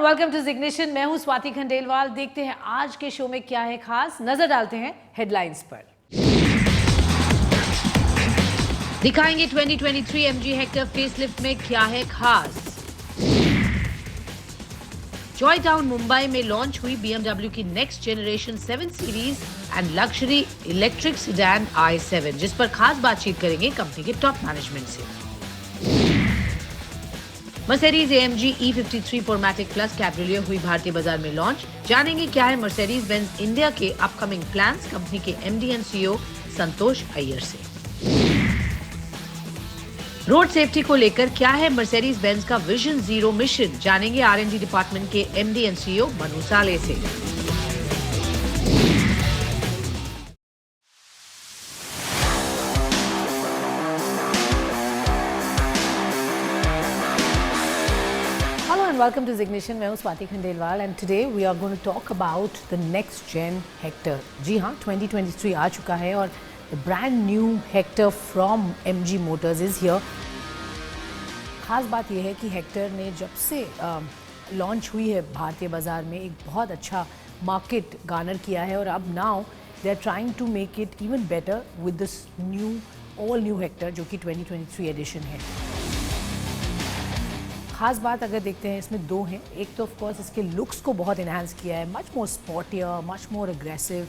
Welcome to ignition. मैं हूं स्वाति खंडेलवाल। देखते हैं आज के शो में क्या है खास, नजर डालते हैं हेडलाइंस पर। दिखाएंगे 2023 MG हेक्टर फेसलिफ्ट में क्या है खास। जॉय टाउन मुंबई में लॉन्च हुई BMW की next generation 7 series and luxury electric sedan i7, जिस पर खास बातचीत करेंगे कंपनी के टॉप मैनेजमेंट से। Mercedes AMG E53 4MATIC plus cabrio हुई भारतीय बाजार में लॉन्च। जानेंगे क्या है मर्सिडीज बेंज इंडिया के अपकमिंग प्लान्स कंपनी के MD एंड CEO संतोष अय्यर से। रोड सेफ्टी को लेकर क्या है मर्सिडीज बेंज का विजन जीरो मिशन। जानेंगे R&D डिपार्टमेंट के MD एंड CEO मनु साले से। Welcome to Ignition. मैं हूँ Swati Khandelwal and today we are going to talk about the next gen Hector. जी हाँ, 2023 आ चुका है और the brand new Hector from MG Motors is here. खास बात यह है कि Hector ने जब से लॉन्च हुई है भारतीय बाजार में एक बहुत अच्छा मार्केट गार्नर किया है और अब now they are trying to make it even better with this new all new Hector जो कि 2023 एडिशन है। खास बात अगर देखते हैं इसमें दो हैं। एक तो ऑफ कोर्स इसके लुक्स को बहुत इन्हांस किया है, much more sportier, much more aggressive,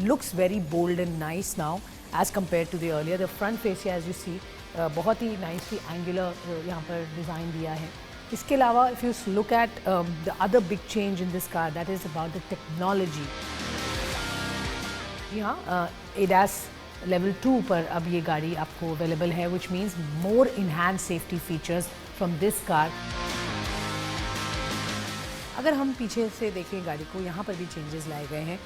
looks very bold and nice now as compare to the earlier. The front fascia as you see बहुत ही नाइसली एंगुलर यहाँ पर डिज़ाइन दिया है। इसके अलावा if you look at the other big change in this car that is about the technology. जी हाँ, ADAS लेवल 2 पर अब ये गाड़ी आपको अवेलेबल है, which means more enhance safety features from this car. अगर हम पीछे से देखें गाड़ी को, यहाँ पर भी चेंजेस लाए गए हैं।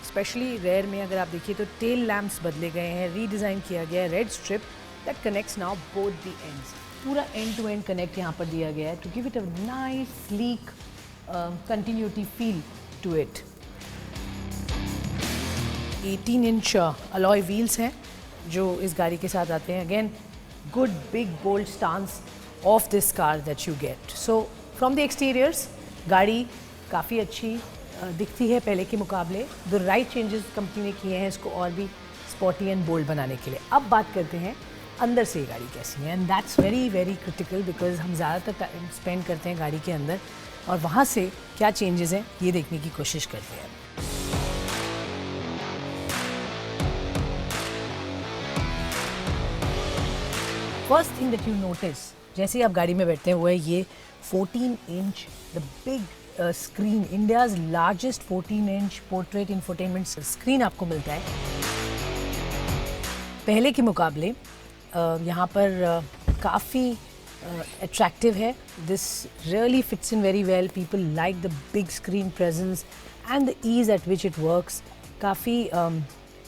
स्पेशली रेयर में अगर आप देखिए तो टेल लैम्प्स बदले गए हैं, रीडिज़ाइन किया गया है। Red strip that connects now both the ends, पूरा एंड टू एंड कनेक्ट यहाँ पर दिया गया है to give it a nice sleek continuity feel to it. 18 inch alloy wheels हैं जो इस गाड़ी के साथ आते हैं। Again good big bold stance of this car that you get. So from the exteriors गाड़ी काफ़ी अच्छी दिखती है पहले के मुकाबले। द राइट चेंजेस कंपनी ने किए हैं इसको और भी स्पॉटी एंड बोल्ड बनाने के लिए। अब बात करते हैं अंदर से ये गाड़ी कैसी है, and that's very very critical because हम ज़्यादातर टाइम स्पेंड करते हैं गाड़ी के अंदर और वहाँ से क्या चेंजेस हैं ये देखने की कोशिश करते हैं। First thing that you notice जैसे ही आप गाड़ी में बैठते हैं वो है ये 14 inch the big screen, India's largest 14 inch portrait infotainment screen आपको मिलता है। पहले के मुकाबले यहाँ पर काफ़ी अट्रैक्टिव है। This really fits in very well. People like the big screen presence and the ease at which it works. काफ़ी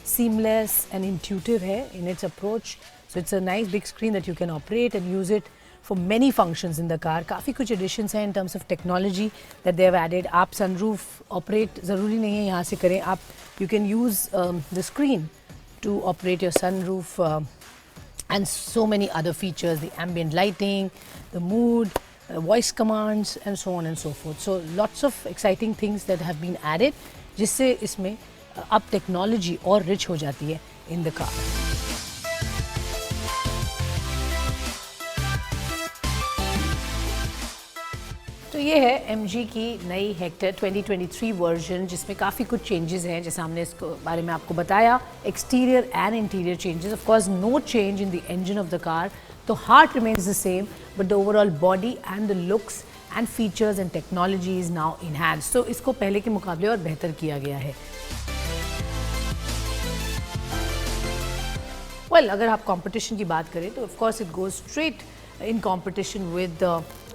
seamless and intuitive है in its approach. So it's a nice big screen that you can operate and use it for many functions in the car. काफ़ी कुछ additions हैं in terms of technology that they have added. आप sunroof operate ज़रूरी नहीं है यहाँ से करें, आप you can use the screen to operate your sunroof and so many other features, the ambient lighting, the mood, voice commands and so on and so forth. So lots of exciting things that have been added जिससे इसमें अब technology और rich हो जाती है in the car. तो ये है MG की नई हेक्टर 2023 वर्जन जिसमें काफ़ी कुछ चेंजेस हैं जैसे हमने इसको बारे में आपको बताया। Exterior and interior changes, of course no change in the engine of the car, तो heart remains the same but the overall body and the looks and features and technology is now enhanced. तो इसको पहले के मुकाबले और बेहतर किया गया है। वेल, अगर आप कंपटीशन की बात करें तो of course it goes straight in competition with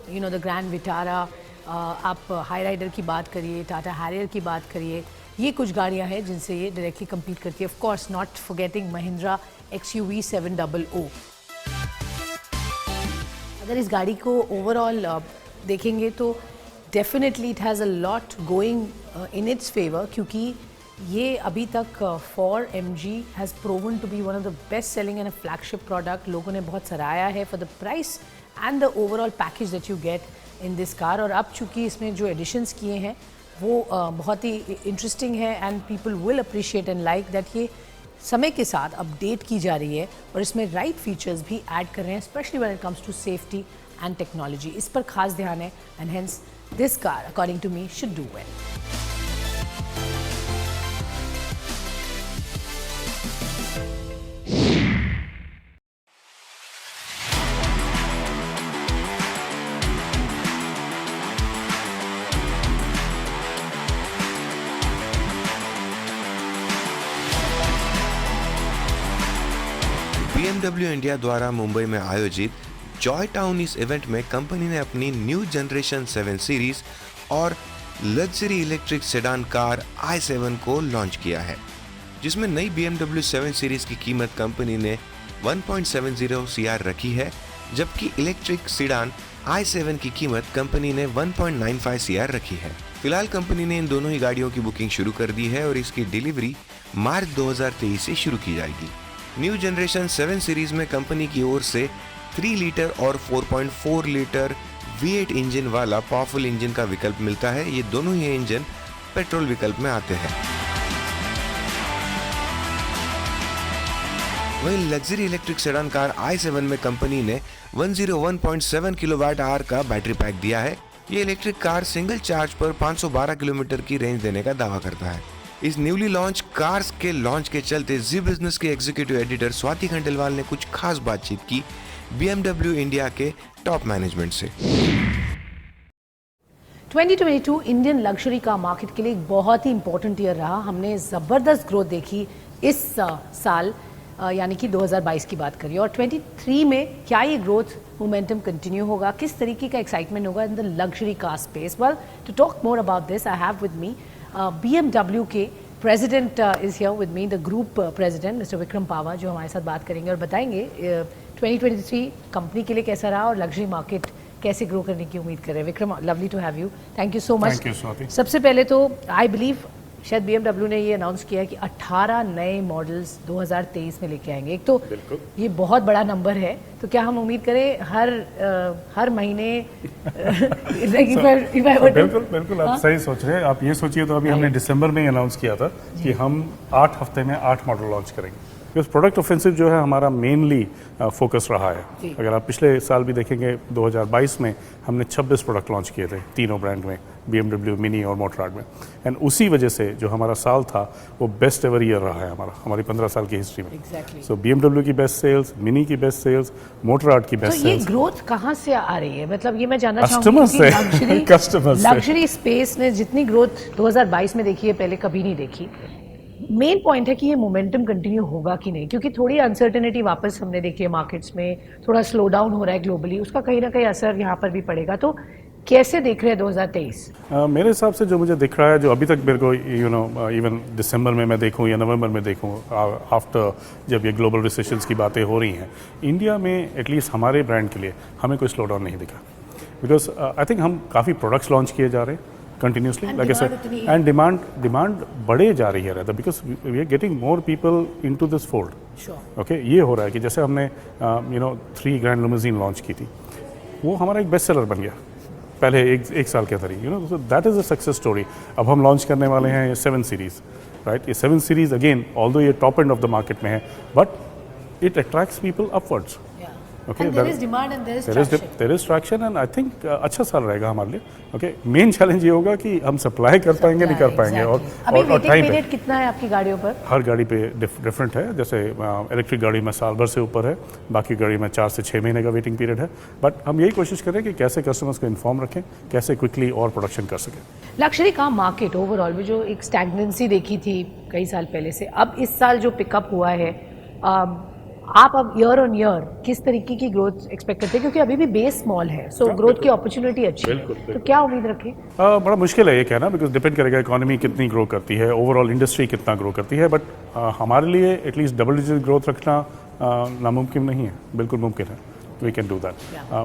you know the grand Vitara. आप हाई राइडर की बात करिए, टाटा हैरियर की बात करिए, ये कुछ गाड़ियां हैं जिनसे ये डायरेक्टली कम्पीट करती है। Of course not forgetting Mahindra XUV 700। अगर इस गाड़ी को ओवरऑल देखेंगे तो definitely it has a lot going in its favour क्योंकि ये अभी तक for MG has proven to be one of the best selling and a flagship product. लोगों ने बहुत सराहाया है for the price and the overall package that you get. in this car. और अब चूँकि इसमें जो एडिशंस किए हैं वो बहुत ही इंटरेस्टिंग है and people will appreciate and like that ये समय के साथ अपडेट की जा रही है और इसमें राइट फीचर्स भी ऐड कर रहे हैं, specially when it comes to safety and technology. इस पर खास ध्यान है and hence this car according to me should do well. BMW India द्वारा मुंबई में आयोजित जॉय टाउन इस इवेंट में कंपनी ने अपनी न्यू जनरेशन 7 सीरीज और luxury electric sedan car i7 को लॉन्च किया है, जिसमें नई BMW 7 सीरीज की कीमत कंपनी ने 1.70 CR रखी है, जबकि इलेक्ट्रिक सेडान i7 की कीमत कंपनी ने 1.95 CR रखी है. फिलहाल कंपनी ने इन दोनों ही गाड़ियों की बुकिंग शुरू कर दी है और इसकी डिलीवरी मार्च 2023 से शुरू की जाएगी. न्यू जनरेशन 7 सीरीज में कंपनी की ओर से 3 लीटर और 4.4 लीटर V8 इंजन वाला पावरफुल इंजन का विकल्प मिलता है. ये दोनों ही इंजन पेट्रोल विकल्प में आते हैं. वहीं luxury electric sedan car i7 में कंपनी ने 101.7 किलोवाट आवर का बैटरी पैक दिया है. ये इलेक्ट्रिक कार सिंगल चार्ज पर 512 किलोमीटर की रेंज देने का दावा करता है. इस न्यूली लॉन्च कार्स के लॉन्च के चलते जी बिजनेस के एग्जीक्यूटिव एडिटर स्वाति खंडेलवाल ने कुछ खास बातचीत की BMW इंडिया के टॉप मैनेजमेंट से. 2022 इंडियन लग्जरी कार मार्केट के लिए एक बहुत ही इंपॉर्टेंट ईयर रहा. हमने ज़बरदस्त ग्रोथ देखी इस साल, यानी कि 2022 की बात करिए, और 23 में क्या ये ग्रोथ मोमेंटम कंटिन्यू होगा, किस तरीके का एक्साइटमेंट होगा in the luxury car space. Well, to talk more about this I have with me BMW के president is here with me, the group president mister Vikram Pawah, जो हमारे साथ बात करेंगे और बताएंगे 2023 कंपनी के लिए कैसा रहा और लग्जरी मार्केट कैसे ग्रो करने की उम्मीद कर रहे हैं. Vikram, lovely to have you. Thank you so much. सबसे पहले तो आई बिलीव शायद BMW ने ये अनाउंस किया है कि 18 नए मॉडल्स 2023 में लेके आएंगे. एक तो ये बहुत बड़ा नंबर है, तो क्या हम उम्मीद करें हर महीने बिल्कुल आप सही सोच रहे हैं. आप ये सोचिए तो अभी हमने दिसंबर में अनाउंस किया था कि हम 8 हफ्ते में 8 मॉडल लॉन्च करेंगे. बिकॉज प्रोडक्ट ऑफेंसिव जो है हमारा मेनली फोकस रहा है. अगर आप पिछले साल भी देखेंगे 2022 में हमने 26 प्रोडक्ट लॉन्च किए थे तीनों ब्रांड में, BMW, मिनी और मोटराड में. एंड उसी वजह से जो हमारा साल था वो बेस्ट एवर ईयर रहा है हमारी 15 साल की हिस्ट्री में. सो BMW की बेस्ट सेल्स, मिनी की बेस्ट सेल्स, मोटराड की बेस्ट सेल्स. ये ग्रोथ कहाँ से आ रही है? मतलब ये मैं जानना चाहूँगी. कस्टमर्स लग्जरी स्पेस ने जितनी ग्रोथ 2022 में देखी है पहले कभी नहीं देखी. मेन पॉइंट है कि ये मोमेंटम कंटिन्यू होगा कि नहीं, क्योंकि थोड़ी अनसर्टेनिटी वापस हमने देखी है मार्केट्स में, थोड़ा स्लो डाउन हो रहा है ग्लोबली, उसका कहीं ना कहीं असर यहाँ पर भी पड़ेगा. तो कैसे देख रहे हैं 2023? मेरे हिसाब से जो मुझे दिख रहा है, जो अभी तक मेरे को इवन दिसंबर में मैं देखूं या नवंबर में देखूं, आफ्टर जब ये ग्लोबल रिसेशंस की बातें हो रही हैं, इंडिया में एटलीस्ट हमारे ब्रांड के लिए हमें कोई स्लो डाउन नहीं दिखा. बिकॉज आई थिंक हम काफ़ी प्रोडक्ट्स लॉन्च किए जा रहे हैं continuously, like I said, and demand बढ़े जा रही है रहता, because we are getting more people into this fold. Okay, ये हो रहा है कि जैसे हमने 3 ग्रैंड लिमोजीन लॉन्च की थी, वो हमारा एक बेस्ट सेलर बन गया पहले एक साल के अंदर ही. So that is a success story. अब हम लॉन्च करने वाले हैं ये 7 सीरीज, राइट. ये 7 सीरीज अगेन ऑल्दो ये top end of the market में है, but it attracts people upwards. Okay, and there is demand and there is traction and I think अच्छा साल रहेगा हमारे लिए. Okay, मेन चैलेंज ये होगा कि हम सप्लाई कर पाएंगे नहीं कर पाएंगे. और टाइम पीरियड कितना है आपकी गाड़ियों पर? हर गाड़ी पे डिफरेंट है. जैसे इलेक्ट्रिक गाड़ी में साल भर से ऊपर है, बाकी गाड़ी में 4 से 6 महीने का वेटिंग पीरियड है. बट हम यही कोशिश करें कि कैसे कस्टमर्स को इन्फॉर्म रखें, कैसे क्विकली और प्रोडक्शन कर सकें. लग्जरी कार मार्केट ओवरऑल में जो एक स्टैग्नेंसी देखी थी कई साल पहले से, अब इस साल जो पिकअप हुआ है, आप अब ईयर ऑन ईयर किस तरीके की ग्रोथ एक्सपेक्ट करते हैं, क्योंकि अभी भी बेस स्मॉल है, सो ग्रोथ की अपॉर्चुनिटी अच्छी है, तो क्या उम्मीद रखें? बड़ा मुश्किल है ये कहना, बिकॉज डिपेंड करेगा इकोनॉमी कितनी ग्रो करती है, ओवरऑल इंडस्ट्री कितना ग्रो करती है. बट हमारे लिए एटलीस्ट डबल डिजिट ग्रोथ रखना नामुमकिन नहीं है, बिल्कुल मुमकिन है. We can do that.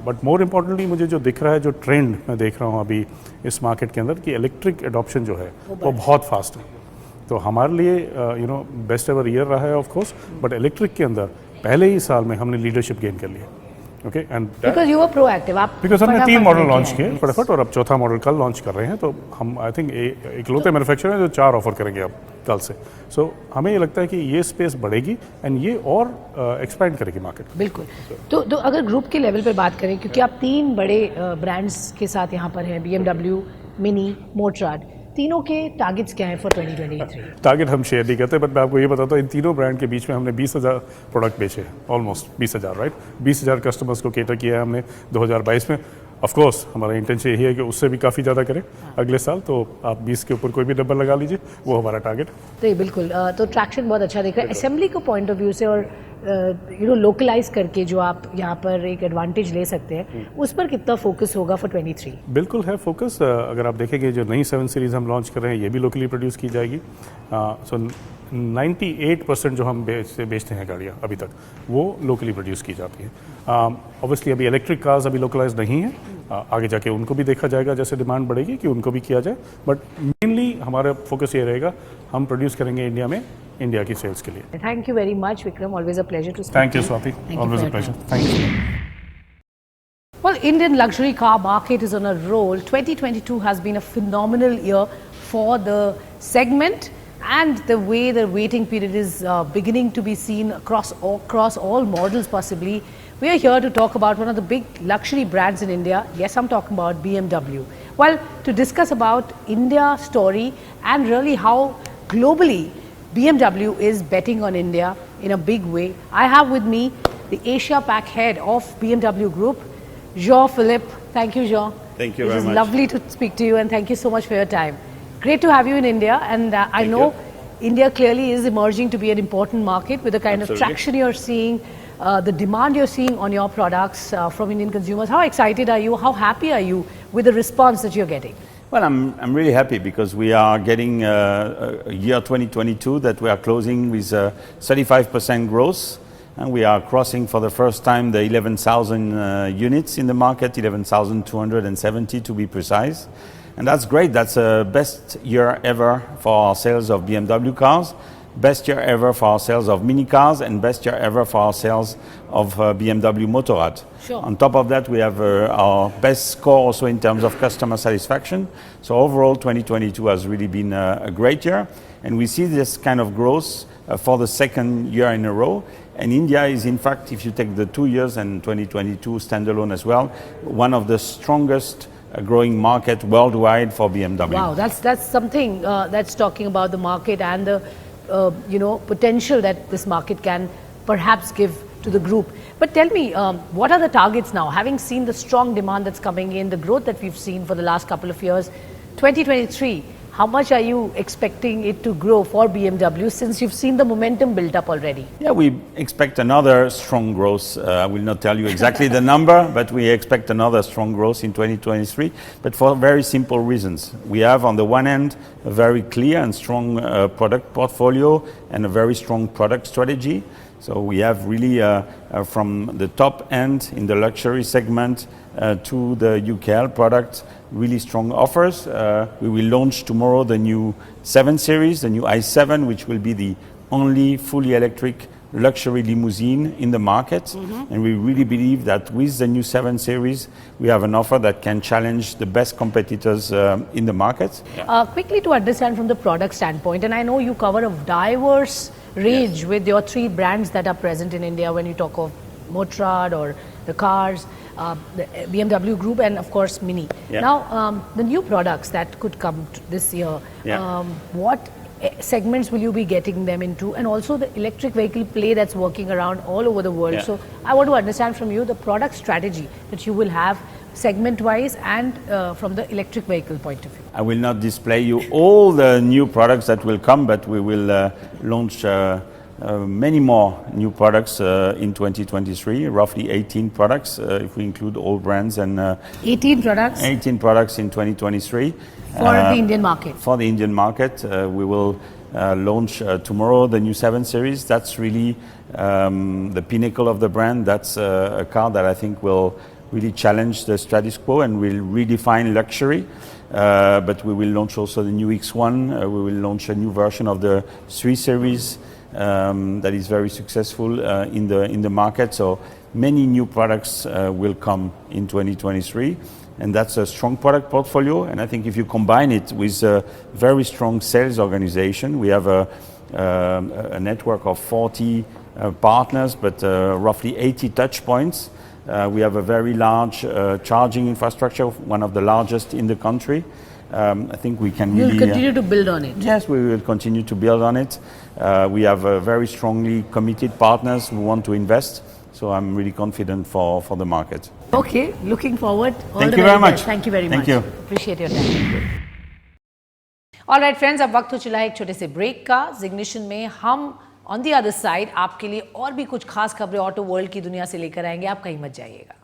But more importantly मुझे जो दिख रहा है, जो ट्रेंड मैं देख रहा हूँ अभी इस मार्केट के अंदर, कि इलेक्ट्रिक एडॉप्शन जो है वो बहुत फास्ट है. तो हमारे लिए बेस्ट एवर ईयर रहा है ऑफ कोर्स, बट इलेक्ट्रिक के अंदर पहले ही साल में हमने लीडरशिप गेन कर लिया. Okay and Because you were proactive. आप बिकॉज हमने फटाफट 3 मॉडल लेके लॉन्च आए। किए फटाफट और अब चौथा मॉडल कल लॉन्च कर रहे हैं तो हम आई थिंक इकलौते मैन्युफैक्चरर हैं जो 4 ऑफर करेंगे अब कल से सो हमें ये लगता है कि ये स्पेस बढ़ेगी एंड ये और एक्सपैंड करेगी मार्केट बिल्कुल। तो अगर ग्रुप के लेवल पे बात करें, क्योंकि आप 3 बड़े ब्रांड्स के साथ यहाँ पर हैं, BMW, मिनी, मोटराड, तीनों के टारगेट्स क्या हैं फॉर 2023? टारगेट हम शेयर नहीं करते बट मैं आपको ये बताता हूँ इन तीनों ब्रांड के बीच में हमने 20,000 प्रोडक्ट बेचे हैं ऑलमोस्ट 20,000 राइट 20,000 कस्टमर्स को केटर किया है हमने 2022 में ऑफ कोर्स हमारा इंटेंशन यही है कि उससे भी काफ़ी ज़्यादा करें अगले साल तो आप 20 के ऊपर कोई भी नंबर लगा लीजिए वो हमारा टारगेट तो ये बिल्कुल तो ट्रैक्शन बहुत अच्छा दिख रहा है असेंबली को पॉइंट ऑफ व्यू से और लोकलाइज करके जो आप यहाँ पर एक एडवांटेज ले सकते हैं उस पर कितना फोकस होगा फॉर 23? बिल्कुल है फोकस अगर आप देखेंगे जो नई 7 सीरीज़ हम लॉन्च कर रहे हैं ये भी लोकली प्रोड्यूस की जाएगी सो 98% जो हम बेचते हैं गाड़ियाँ अभी तक वो लोकली प्रोड्यूस की जाती हैं ऑब्वियसली अभी इलेक्ट्रिक कार्स अभी लोकलाइज नहीं है आगे जाके उनको भी देखा जाएगा जैसे डिमांड बढ़ेगी कि उनको भी किया जाए बट मेनली हमारा फोकस ये रहेगा हम प्रोड्यूस करेंगे इंडिया में इंडिया की सेल्स के लिए thank you very much Vikram, always a pleasure to speak. Thank you Swati always a pleasure thank you Well, Indian luxury car market is on a roll. 2022 has been a phenomenal year for the segment, and the way the waiting period is beginning to be seen across all models possibly. We are here to talk about one of the big luxury brands in India. Yes, I'm talking about BMW. Well, to discuss about India's story and really how globally BMW is betting on India in a big way, I have with me the Asia Pac head of BMW Group, Jean-Philippe. Thank you, Jean. Thank you It very is much. lovely to speak to you and thank you so much for your time. Great to have you in India, and I Thank know you. India clearly is emerging to be an important market with the kind Absolutely. of traction you're seeing, the demand you're seeing on your products from Indian consumers. How excited are you? How happy are you with the response that you're getting? Well, I'm really happy because we are getting a year 2022 that we are closing with 35% growth. And we are crossing for the first time the 11,000 units in the market, 11,270 to be precise. And that's great. That's the best year ever for our sales of BMW cars, best year ever for our sales of mini cars, and best year ever for our sales of BMW Motorrad. Sure. On top of that, we have our best score also in terms of customer satisfaction. So overall, 2022 has really been a great year. And we see this kind of growth for the second year in a row. And India is, in fact, if you take the 2 years and 2022 standalone as well, one of the strongest growing market worldwide for BMW. Wow, that's something that's talking about the market and the potential that this market can perhaps give to the group. But tell me, what are the targets now? Having seen the strong demand that's coming in, the growth that we've seen for the last couple of years, 2023, how much are you expecting it to grow for BMW since you've seen the momentum built up already? Yeah, we expect another strong growth. I will not tell you exactly the number, but we expect another strong growth in 2023, but for very simple reasons. We have on the one hand a very clear and strong product portfolio and a very strong product strategy. So we have really from the top end in the luxury segment to the UKL product, really strong offers. We will launch tomorrow the new 7 Series, the new i7, which will be the only fully electric luxury limousine in the market. And we really believe that with the new 7 Series, we have an offer that can challenge the best competitors in the market. Quickly to understand from the product standpoint, and I know you cover a diverse range with your 3 brands that are present in India when you talk of Motorrad or the cars, the BMW Group, and of course Mini. Yeah. Now, the new products that could come this year, Yeah. what segments will you be getting them into, and also the electric vehicle play that's working around all over the world. Yeah. So I want to understand from you the product strategy that you will have segment-wise and from the electric vehicle point of view. I will not display you all the new products that will come, but we will launch many more new products in 2023, roughly 18 products if we include all brands, and 18 products 18 products in 2023. for the Indian market. For the Indian market, we will launch tomorrow the new 7 Series. That's really the pinnacle of the brand. That's a car that I think will really challenge the status quo and will redefine luxury. But we will launch also the new X1. We will launch a new version of the 3 Series that is very successful in the market. So many new products will come in 2023. And that's a strong product portfolio. And I think if you combine it with a very strong sales organization, we have a network of 40 partners, but roughly 80 touch points. We have a very large charging infrastructure, one of the largest in the country. I think we can really... You'll continue to build on it. Yes, we will continue to build on it. We have very strongly committed partners who want to invest. So I'm really confident for the market. Okay, looking forward. Thank you very much. Thank you very much. Thank you. Appreciate your time. All right, friends, अब वक्त हो चला है एक छोटे से break का. जिग्निशन में हम ऑन द अदर साइड आपके लिए और भी कुछ खास खबरें ऑटो वर्ल्ड की दुनिया से लेकर आएंगे. आप कहीं मत जाइएगा.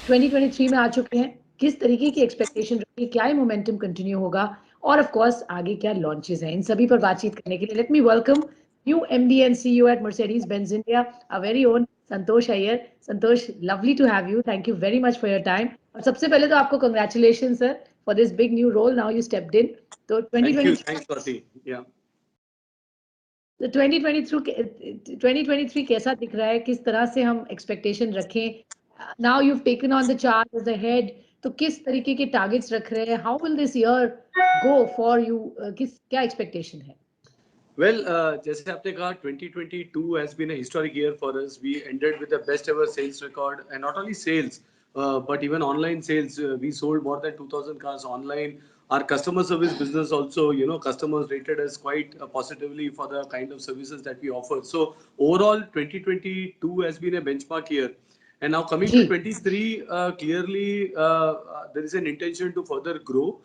...2023 में आ चुके हैं. किस तरीके की एक्सपेक्टेशन रखी है, क्या ये मोमेंटम कंटिन्यू होगा और ऑफ कोर्स आगे क्या लॉन्चेस हैं, इन सभी पर बातचीत करने के लिए let me welcome new MD and CEO at Mercedes Benz India, our very own Santosh Iyer. Santosh, lovely to have you. Thank you very much for your time. और सबसे पहले तो आपको congratulation sir for this big new role. Now you stepped in. तो 2023 कैसा दिख रहा है, किस तरह से हम एक्सपेक्टेशन रखें? Now you've taken on the charge as the head. तो किस तरीके के टारगेट्स रख रहे हैं? How will this year go for you? क्या एक्सपेक्टेशन है? Well, जैसे आपने कहा, 2022 has been a historic year for us. We ended with the best ever sales record, and not only sales, but even online sales. We sold more than 2,000 cars online. Our customer service business also, customers rated us quite positively for the kind of services that we offer. So overall, 2022 has been a benchmark year. And now coming to 23, clearly there is an intention to further grow.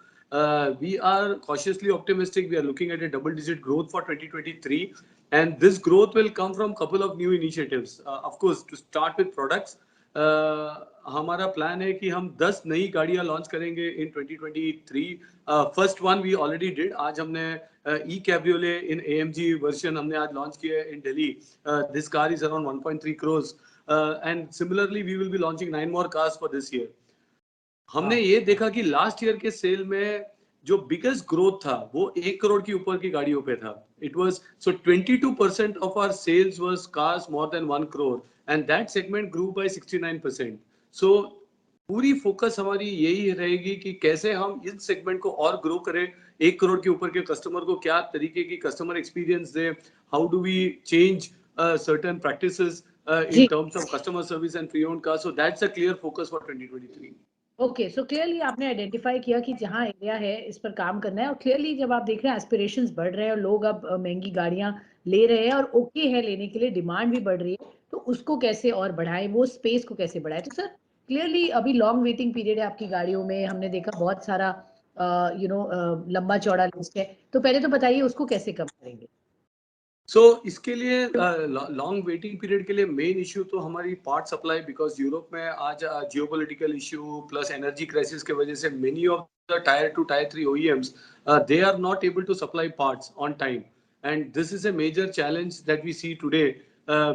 We are cautiously optimistic. We are looking at a double-digit growth for 2023. And this growth will come from a couple of new initiatives. Of course, to start with products, हमारा plan है कि हम 10 नई गाड़ियां launch करेंगे in 2023. First one we already did. आज हमने e-cabriolet in AMG version हमने आज लॉन्च किया in Delhi. This car is around 1.3 crores. And similarly, we will be launching 9 more cars for this year. हमने ये देखा कि लास्ट ईयर के सेल में जो बिगेस्ट ग्रोथ था वो 1 करोड़ की ऊपर की गाड़ियों पे था. It was so 22% of our sales was cars more than 1 crore, and that segment grew by 69%. So पूरी फोकस हमारी यही रहेगी कि कैसे हम इस सेगमेंट को और ग्रो करें. 1 करोड़ के ऊपर के कस्टमर को क्या तरीके की कस्टमर एक्सपीरियंस दे, how do we change certain practices in terms of customer service and pre-owned cars. So that's a clear focus for 2023. Okay, so clearly आपने आइडेंटिफाई किया कि जहाँ एरिया है इस पर काम करना है. और क्लियरली जब आप देख रहे हैं एस्पिरेशंस बढ़ रहे हैं और लोग अब महंगी गाड़ियाँ ले रहे हैं और ओके है लेने के लिए, डिमांड भी बढ़ रही है, तो उसको कैसे और बढ़ाएं, वो स्पेस को कैसे बढ़ाएं. तो सर क्लियरली अभी लॉन्ग वेटिंग पीरियड है आपकी गाड़ियों में. हमने देखा बहुत सारा लंबा चौड़ा लिस्ट है. तो पहले तो बताइए उसको कैसे कम करेंगे. So इसके लिए लॉन्ग वेटिंग पीरियड के लिए मेन इशू तो हमारी पार्ट सप्लाई, बिकॉज यूरोप में आज geopolitical issue plus energy crisis के वजह से many of the tyre 2 tyre 3 OEMs they are not able to supply parts on time, and this is a major challenge that we see today.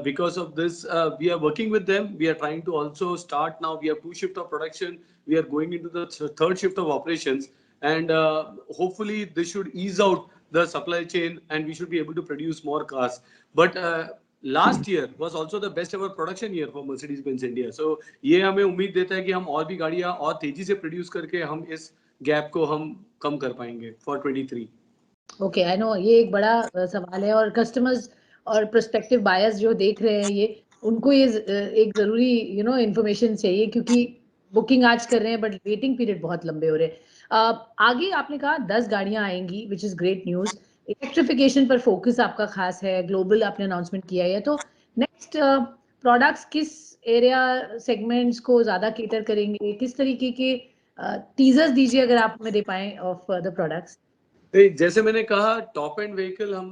Because of this, we are working with them. We are trying to also start now. We have 2 shifts of production. We are going into the 3rd shift of operations, and hopefully this should ease out the supply chain and we should be able to produce more cars. But last year was also the best ever production year for Mercedes-Benz India. So ये हमें उम्मीद देता है कि हम और भी गाड़ियाँ और तेजी से प्रोड्यूस करके हम इस गैप को हम कम कर पाएंगे for 23. Okay, I know ये एक बड़ा सवाल है और कस्टमर्स और प्रोस्पेक्टिव बायर्स जो देख रहे हैं ये उनको ये एक जरूरी इंफॉर्मेशन चाहिए, क्योंकि बुकिंग आज कर रहे हैं बट वेटिंग पीरियड बहुत लंबे हो रहे हैं. आगे आपने कहा 10 गाड़ियां आएंगी, which is great news. Electrification पर फोकस आपका खास है, ग्लोबल आपने अनाउंसमेंट किया है. तो नेक्स्ट प्रोडक्ट्स किस एरिया सेगमेंट्स को ज्यादा केटर करेंगे, किस तरीके के टीजर्स दीजिए अगर आप हमें दे पाएं ऑफ द प्रोडक्ट्स. जैसे मैंने कहा, टॉप एंड व्हीकल हम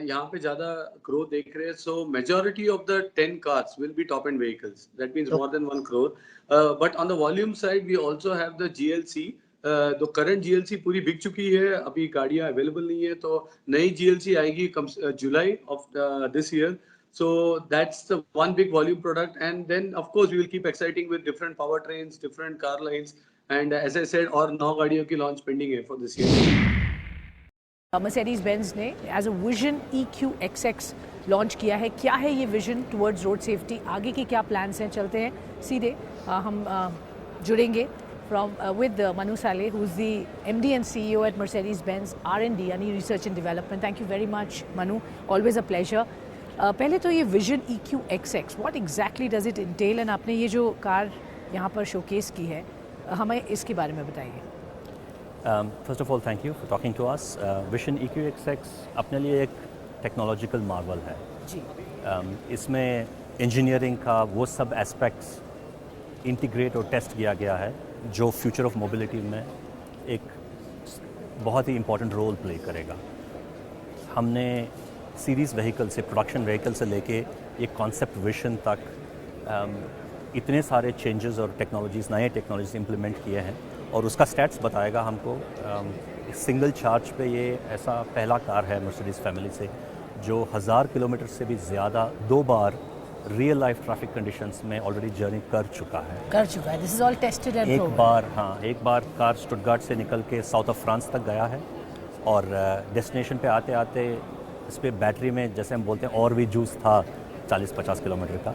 यहाँ पे ज्यादा ग्रोथ देख रहे हैं. So majority of the 10 cars will be top end vehicles. That means more than 1 crore. But on the volume side we also have the GLC. तो करंट GLC पूरी बिक चुकी है, अभी गाड़ियां अवेलेबल नहीं है. तो नई GLC आएगी July of this year. So that's the one big volume product, and then of course we will keep exciting with different powertrains, different car lines, and as I said, और 9 गाड़ियों की launch pending है for this year. Mercedes-Benz ने as a vision EQXX launch किया है। क्या है ये विजन टुवर्ड्स रोड सेफ्टी, आगे के क्या प्लान्स हैं? चलते हैं सीधे हम जुड़ेंगे with Manu Saleh, who's the MD and CEO at Mercedes-Benz R&D, यानी Research and Development. Thank you very much, Manu. Always a pleasure. पहले तो ये vision EQXX, what exactly does it entail? And आपने ये जो कार यहाँ पर showcase की है, हमें इसके बारे में बताइए। First of all, thank you for talking to us. Vision EQXX अपने लिए एक टेक्नोलॉजिकल मार्वल है जी। इसमें इंजीनियरिंग का वो सब एस्पेक्ट्स इंटीग्रेट और टेस्ट किया गया है जो फ्यूचर ऑफ मोबिलिटी में एक बहुत ही इम्पोर्टेंट रोल प्ले करेगा। हमने सीरीज़ व्हीकल से, प्रोडक्शन व्हीकल से लेके ये कॉन्सेप्ट विजन तक इतने सारे चेंजेस और टेक्नोलॉजीज़, नए टेक्नोलॉजीज इम्प्लीमेंट किए हैं और उसका स्टैट्स बताएगा हमको। सिंगल चार्ज पे ये ऐसा पहला कार है मर्सिडीज़ फैमिली से जो 1000 किलोमीटर से भी ज़्यादा 2 बार रियल लाइफ ट्रैफिक कंडीशंस में ऑलरेडी जर्नी कर चुका है। This is all tested and एक बार कार स्टुटगार्ट से निकल के साउथ ऑफ फ्रांस तक गया है और डेस्टिनेशन पे आते आते इस पर बैटरी में, जैसे हम बोलते हैं, और भी जूस था 40-50 किलोमीटर का।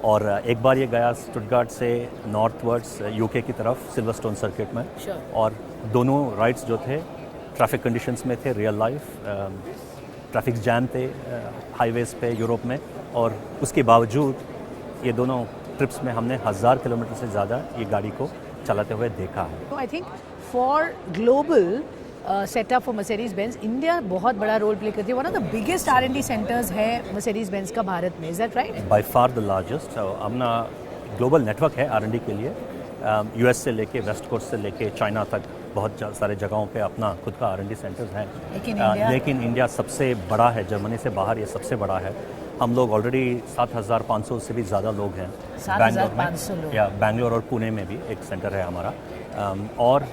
और एक बार ये गया स्टुटगार्ट से नॉर्थवर्ड्स यूके की तरफ सिल्वरस्टोन सर्किट में और दोनों राइड्स जो थे ट्रैफिक कंडीशंस में थे, रियल लाइफ ट्रैफिक जैम थे हाईवेज़ पे यूरोप में, और उसके बावजूद ये दोनों ट्रिप्स में हमने 1000 किलोमीटर से ज़्यादा ये गाड़ी को चलाते हुए देखा है। I think for global setup for Mercedes-Benz, India बहुत बड़ा रोल प्ले करती है। One of the biggest R&D centres है Mercedes-Benz का भारत में, is that right? By far the largest. अपना ग्लोबल नेटवर्क है R&D के लिए, US से लेके वेस्ट कोस्ट से लेके चाइना तक बहुत सारे जगहों पे अपना खुद का R&D सेंटर्स हैं। लेकिन इंडिया सबसे बड़ा है, जर्मनी से बाहर ये सबसे बड़ा है। हम लोग ऑलरेडी 7500 से भी ज़्यादा लोग हैं बैंगलोर और पुणे में भी एक सेंटर है हमारा, और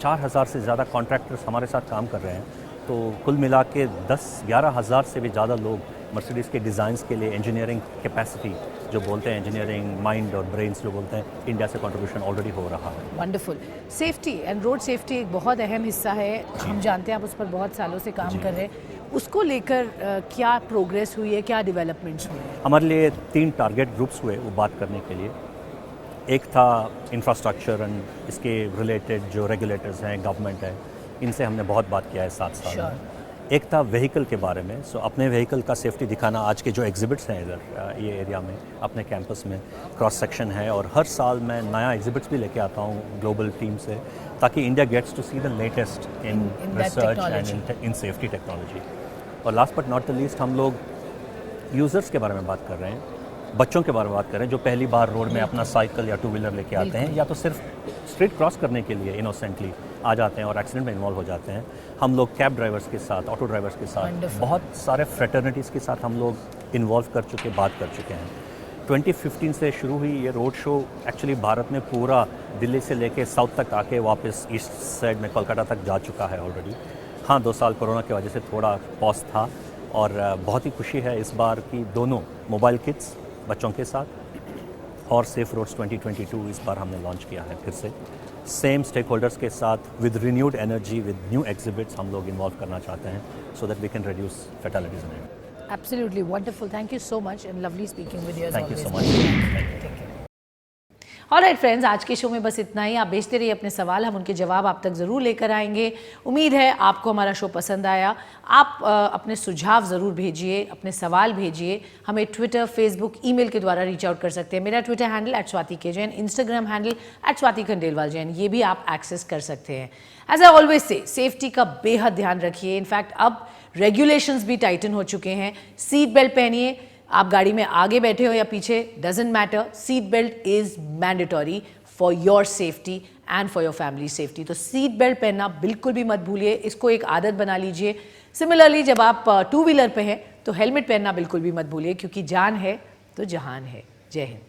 4000 से ज़्यादा कॉन्ट्रैक्टर्स हमारे साथ काम कर रहे हैं। तो कुल मिला के 10-11 हज़ार से भी ज़्यादा लोग मर्सिडीज़ के डिज़ाइंस के लिए इंजीनियरिंग कैपेसिटी जो बोलते हैं, इंजीनियरिंग माइंड और ब्रेन्स जो बोलते हैं, इंडिया से कंट्रीब्यूशन ऑलरेडी हो रहा है। Wonderful. Safety and road safety एक बहुत अहम हिस्सा है, हम जानते हैं आप उस पर बहुत सालों से काम कर रहे हैं। उसको लेकर क्या प्रोग्रेस हुई है, क्या डेवलपमेंट्स हुए हैं? हमारे लिए 3 टारगेट ग्रुप्स हुए वो बात करने के लिए। एक था इंफ्रास्ट्रक्चर एंड इसके रिलेटेड जो रेगुलेटर्स हैं, गवर्नमेंट है, इनसे हमने बहुत बात किया है 7 साल में। एक था व्हीकल के बारे में, सो अपने व्हीकल का सेफ्टी दिखाना। आज के जो एग्जिबिट्स हैं इधर ये एरिया में, अपने कैंपस में क्रॉस सेक्शन है और हर साल मैं नया एग्जिबिट्स भी लेके आता हूँ ग्लोबल टीम से, ताकि India gets to see the latest in research and in safety technology. और last but not the least, हम लोग यूज़र्स के बारे में बात कर रहे हैं, बच्चों के बारे में बात कर रहे हैं जो पहली बार रोड में अपना साइकिल या 2 व्हीलर लेके आते हैं, या तो सिर्फ स्ट्रीट क्रॉस करने के लिए इनोसेंटली आ जाते हैं और एक्सीडेंट में इन्वॉल्व हो जाते हैं। हम लोग कैब ड्राइवर्स के साथ, ऑटो ड्राइवर्स के साथ, बहुत सारे फ्रेटर्निटीज़ के साथ हम लोग इन्वॉल्व कर चुके, बात कर चुके हैं। 2015 से शुरू हुई ये रोड शो एक्चुअली भारत में पूरा दिल्ली से लेके साउथ तक आके वापस ईस्ट साइड में कोलकाता तक जा चुका है ऑलरेडी। हाँ, 2 साल कोरोना की वजह से थोड़ा पॉज था और बहुत ही खुशी है इस बार की दोनों मोबाइल किट्स बच्चों के साथ और सेफ रोड्स 2022 इस बार हमने लॉन्च किया है फिर से। सेम स्टेक होल्डर्स के साथ with renewed energy, with new exhibits हम लोग इन्वॉल्व करना चाहते हैं so that we can reduce fatalities in it. Absolutely wonderful. Thank you so much and lovely speaking with you as always. Thank you so much. Take care. Alright friends, आज के show में बस इतना ही। आप भेजते रहिए अपने सवाल, हम उनके जवाब आप तक ज़रूर लेकर आएंगे। उम्मीद है आपको हमारा शो पसंद आया। आप अपने सुझाव ज़रूर भेजिए, अपने सवाल भेजिए। हमें ट्विटर, फेसबुक, ईमेल के द्वारा रीच आउट कर सकते हैं। मेरा Twitter handle @SwatiKJain, Instagram handle @SwatiKhandelwalJain, ये भी आप एक्सेस कर सकते हैं। As I always say, safety का बेहद ध्यान रखिए। इनफैक्ट अब रेगुलेशंस भी टाइटन हो चुके हैं। सीट बेल्ट पहनिए, आप गाड़ी में आगे बैठे हो या पीछे, doesn't matter, seat belt is mandatory for your safety and for your family safety. तो सीट बेल्ट पहनना बिल्कुल भी मत भूलिए, इसको एक आदत बना लीजिए। सिमिलरली जब आप 2 व्हीलर पे हैं तो हेलमेट पहनना बिल्कुल भी मत भूलिए, क्योंकि जान है तो जहान है। जय हिंद।